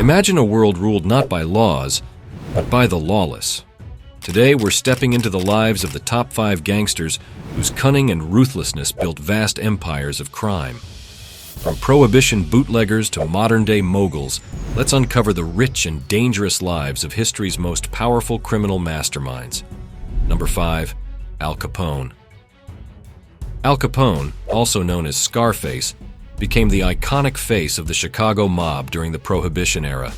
Imagine a world ruled not by laws, but by the lawless. Today, we're stepping into the lives of the top 5 gangsters whose cunning and ruthlessness built vast empires of crime. From Prohibition bootleggers to modern-day moguls, let's uncover the rich and dangerous lives of history's most powerful criminal masterminds. Number 5. Al Capone. Al Capone, also known as Scarface, became the iconic face of the Chicago mob during the Prohibition era.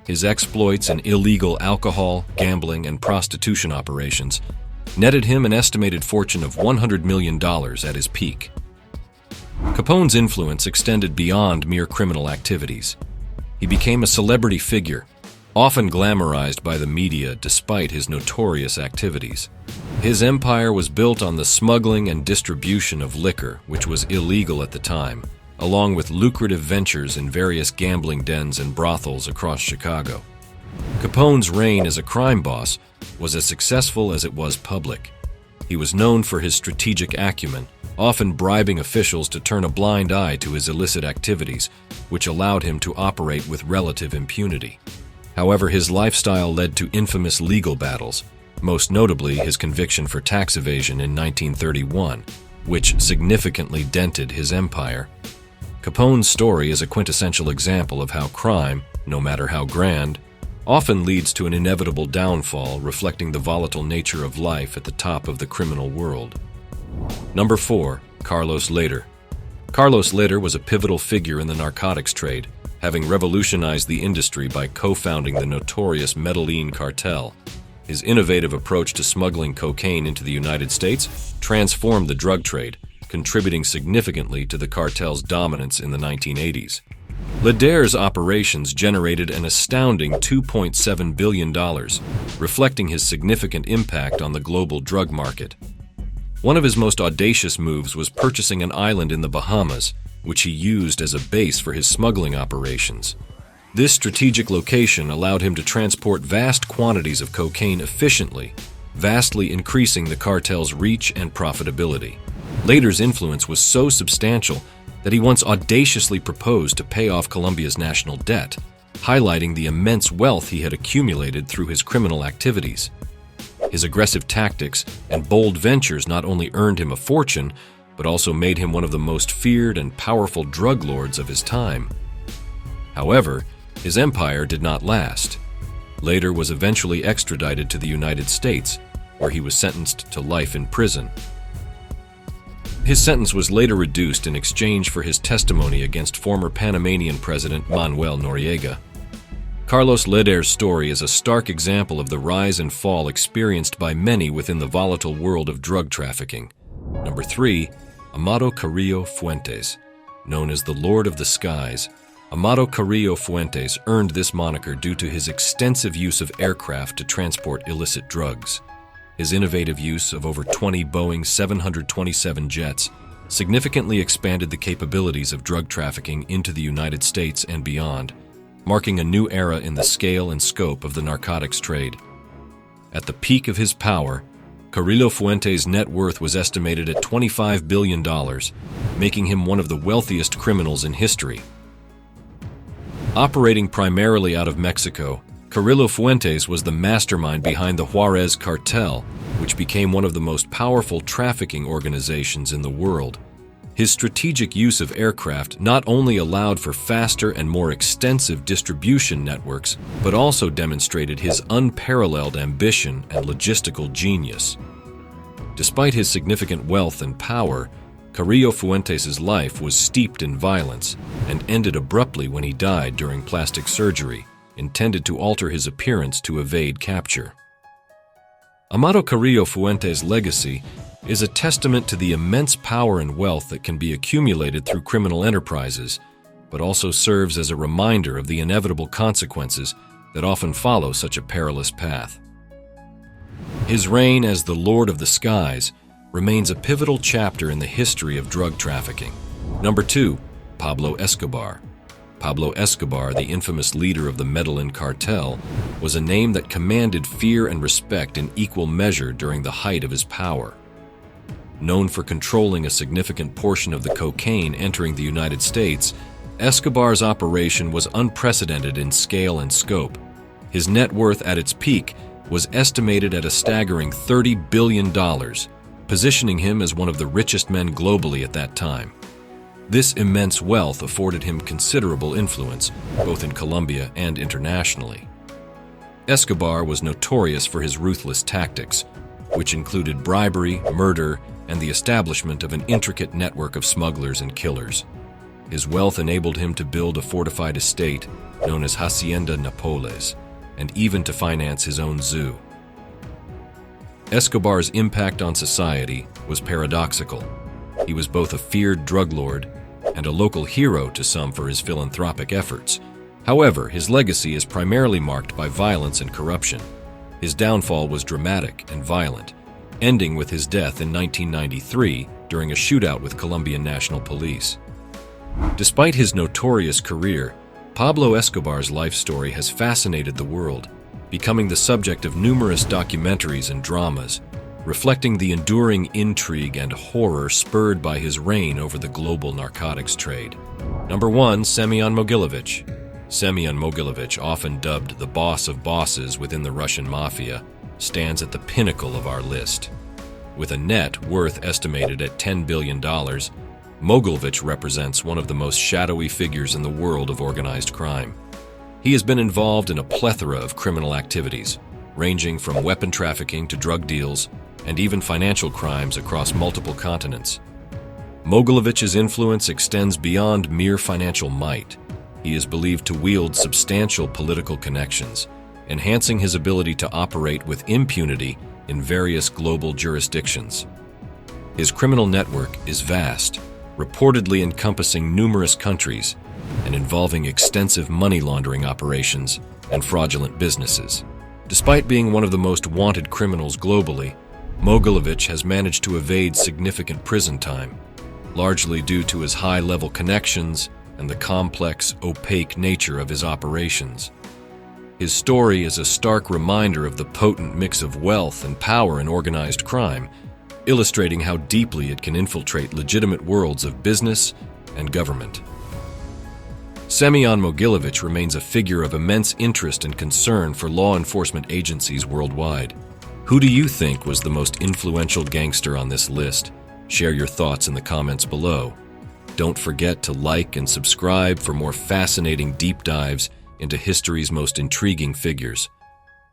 His exploits in illegal alcohol, gambling, and prostitution operations netted him an estimated fortune of $100 million at his peak. Capone's influence extended beyond mere criminal activities. He became a celebrity figure, often glamorized by the media despite his notorious activities. His empire was built on the smuggling and distribution of liquor, which was illegal at the time, along with lucrative ventures in various gambling dens and brothels across Chicago. Capone's reign as a crime boss was as successful as it was public. He was known for his strategic acumen, often bribing officials to turn a blind eye to his illicit activities, which allowed him to operate with relative impunity. However, his lifestyle led to infamous legal battles, most notably his conviction for tax evasion in 1931, which significantly dented his empire. Capone's story is a quintessential example of how crime, no matter how grand, often leads to an inevitable downfall, reflecting the volatile nature of life at the top of the criminal world. Number 4. Carlos Lehder. Carlos Lehder was a pivotal figure in the narcotics trade, having revolutionized the industry by co-founding the notorious Medellin cartel. His innovative approach to smuggling cocaine into the United States transformed the drug trade, contributing significantly to the cartel's dominance in the 1980s. Lehder's operations generated an astounding $2.7 billion, reflecting his significant impact on the global drug market. One of his most audacious moves was purchasing an island in the Bahamas, which he used as a base for his smuggling operations. This strategic location allowed him to transport vast quantities of cocaine efficiently, vastly increasing the cartel's reach and profitability. Lehder's influence was so substantial that he once audaciously proposed to pay off Colombia's national debt, highlighting the immense wealth he had accumulated through his criminal activities. His aggressive tactics and bold ventures not only earned him a fortune, but also made him one of the most feared and powerful drug lords of his time. However, his empire did not last. Lehder was eventually extradited to the United States, where he was sentenced to life in prison. His sentence was later reduced in exchange for his testimony against former Panamanian President Manuel Noriega. Carlos Lehder's story is a stark example of the rise and fall experienced by many within the volatile world of drug trafficking. Number 3. Amado Carrillo Fuentes. Known as the Lord of the Skies, Amado Carrillo Fuentes earned this moniker due to his extensive use of aircraft to transport illicit drugs. His innovative use of over 20 Boeing 727 jets significantly expanded the capabilities of drug trafficking into the United States and beyond, marking a new era in the scale and scope of the narcotics trade. At the peak of his power, Carrillo Fuentes' net worth was estimated at $25 billion, making him one of the wealthiest criminals in history. Operating primarily out of Mexico, Carrillo Fuentes was the mastermind behind the Juarez cartel, which became one of the most powerful trafficking organizations in the world. His strategic use of aircraft not only allowed for faster and more extensive distribution networks, but also demonstrated his unparalleled ambition and logistical genius. Despite his significant wealth and power, Carrillo Fuentes' life was steeped in violence and ended abruptly when he died during plastic surgery, intended to alter his appearance to evade capture. Amado Carrillo Fuentes' legacy is a testament to the immense power and wealth that can be accumulated through criminal enterprises, but also serves as a reminder of the inevitable consequences that often follow such a perilous path. His reign as the Lord of the Skies remains a pivotal chapter in the history of drug trafficking. Number 2. Pablo Escobar. Pablo Escobar, the infamous leader of the Medellin cartel, was a name that commanded fear and respect in equal measure during the height of his power. Known for controlling a significant portion of the cocaine entering the United States, Escobar's operation was unprecedented in scale and scope. His net worth at its peak was estimated at a staggering $30 billion, positioning him as one of the richest men globally at that time. This immense wealth afforded him considerable influence, both in Colombia and internationally. Escobar was notorious for his ruthless tactics, which included bribery, murder, and the establishment of an intricate network of smugglers and killers. His wealth enabled him to build a fortified estate known as Hacienda Nápoles, and even to finance his own zoo. Escobar's impact on society was paradoxical. He was both a feared drug lord and a local hero to some for his philanthropic efforts. However, his legacy is primarily marked by violence and corruption. His downfall was dramatic and violent, ending with his death in 1993 during a shootout with Colombian National Police. Despite his notorious career, Pablo Escobar's life story has fascinated the world, becoming the subject of numerous documentaries and dramas, reflecting the enduring intrigue and horror spurred by his reign over the global narcotics trade. Number 1. Semyon Mogilevich. Semyon Mogilevich, often dubbed the boss of bosses within the Russian mafia, stands at the pinnacle of our list. With a net worth estimated at $10 billion, Mogilevich represents one of the most shadowy figures in the world of organized crime. He has been involved in a plethora of criminal activities, ranging from weapon trafficking to drug deals, and even financial crimes across multiple continents. Mogilevich's influence extends beyond mere financial might. He is believed to wield substantial political connections, enhancing his ability to operate with impunity in various global jurisdictions. His criminal network is vast, reportedly encompassing numerous countries and involving extensive money laundering operations and fraudulent businesses. Despite being one of the most wanted criminals globally, Mogilevich has managed to evade significant prison time, largely due to his high-level connections and the complex, opaque nature of his operations. His story is a stark reminder of the potent mix of wealth and power in organized crime, illustrating how deeply it can infiltrate legitimate worlds of business and government. Semyon Mogilevich remains a figure of immense interest and concern for law enforcement agencies worldwide. Who do you think was the most influential gangster on this list? Share your thoughts in the comments below. Don't forget to like and subscribe for more fascinating deep dives into history's most intriguing figures.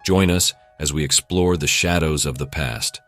Join us as we explore the shadows of the past.